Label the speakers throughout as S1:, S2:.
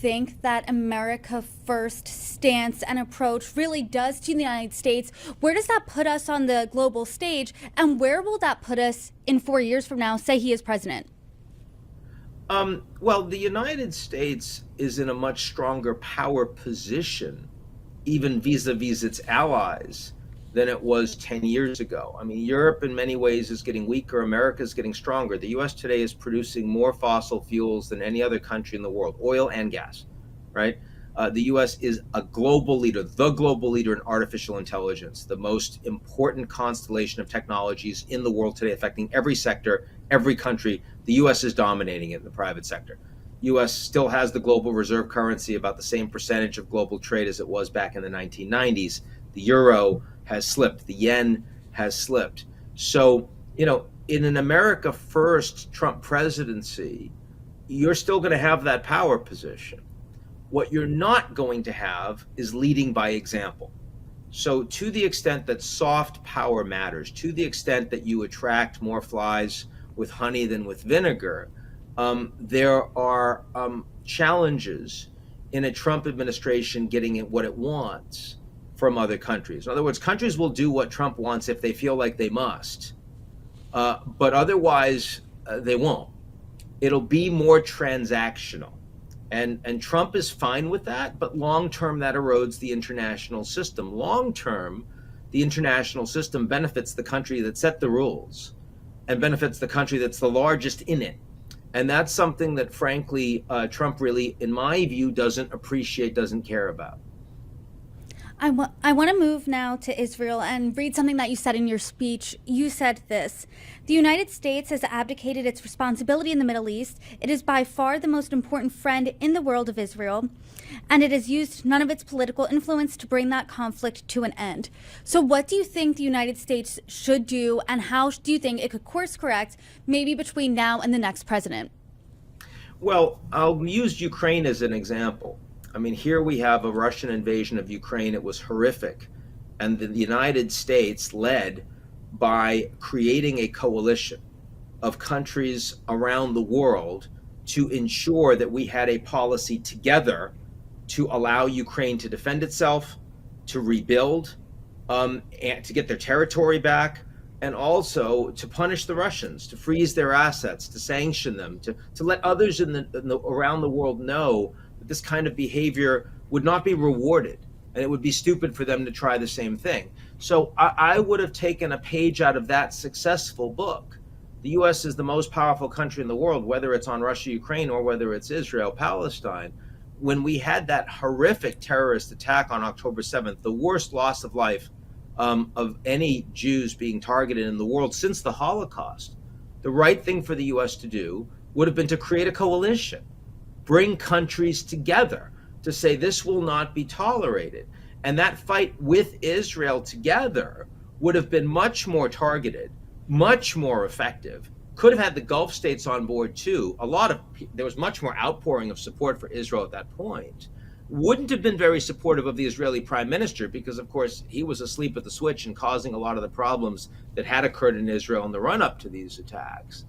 S1: think that America First stance and approach really does to the United States? Where does that put us on the global stage? And where will that put us in 4 years from now, say he is president?
S2: Well, the United States is in a much stronger power position, even vis-a-vis its allies, than it was 10 years ago. I mean, Europe in many ways is getting weaker. America is getting stronger. The US today is producing more fossil fuels than any other country in the world, oil and gas, right? The US is a global leader, the global leader in artificial intelligence, the most important constellation of technologies in the world today, affecting every sector, every country. The US is dominating it in the private sector. US still has the global reserve currency, about the same percentage of global trade as it was back in the 1990s. The euro has slipped, the yen has slipped. So, in an America First Trump presidency, you're still going to have that power position. What you're not going to have is leading by example. So to the extent that soft power matters, to the extent that you attract more flies with honey than with vinegar, there are challenges in a Trump administration getting it what it wants from other countries. In other words, countries will do what Trump wants if they feel like they must, but otherwise they won't. It'll be more transactional. And Trump is fine with that, but long term that erodes the international system. Long term, the international system benefits the country that set the rules and benefits the country that's the largest in it. And that's something that, frankly, Trump really, in my view, doesn't appreciate, doesn't care about.
S1: I want to move now to Israel and read something that you said in your speech. You said this: the United States has abdicated its responsibility in the Middle East. It is by far the most important friend in the world of Israel, and it has used none of its political influence to bring that conflict to an end. So what do you think the United States should do, and how do you think it could course correct, maybe between now and the next president?
S2: Well, I'll use Ukraine as an example. I mean, here we have a Russian invasion of Ukraine. It was horrific. And the United States led by creating a coalition of countries around the world to ensure that we had a policy together to allow Ukraine to defend itself, to rebuild, and to get their territory back, and also to punish the Russians, to freeze their assets, to sanction them, to let others around the world know that this kind of behavior would not be rewarded, and it would be stupid for them to try the same thing. So I would have taken a page out of that successful book. The US is the most powerful country in the world, whether it's on Russia, Ukraine, or whether it's Israel, Palestine. When we had that horrific terrorist attack on October 7th, the worst loss of life of any Jews being targeted in the world since the Holocaust, the right thing for the US to do would have been to create a coalition, bring countries together to say this will not be tolerated. And that fight with Israel together would have been much more targeted, much more effective, could have had the Gulf states on board too. There was much more outpouring of support for Israel at that point. Wouldn't have been very supportive of the Israeli prime minister because, of course, he was asleep at the switch and causing a lot of the problems that had occurred in Israel in the run-up to these attacks.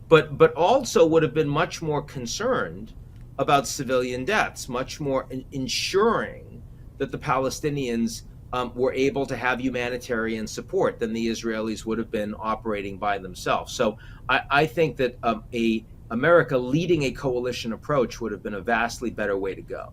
S2: But also would have been much more concerned about civilian deaths, much more ensuring that the Palestinians were able to have humanitarian support than the Israelis would have been operating by themselves. So I think that America leading a coalition approach would have been a vastly better way to go.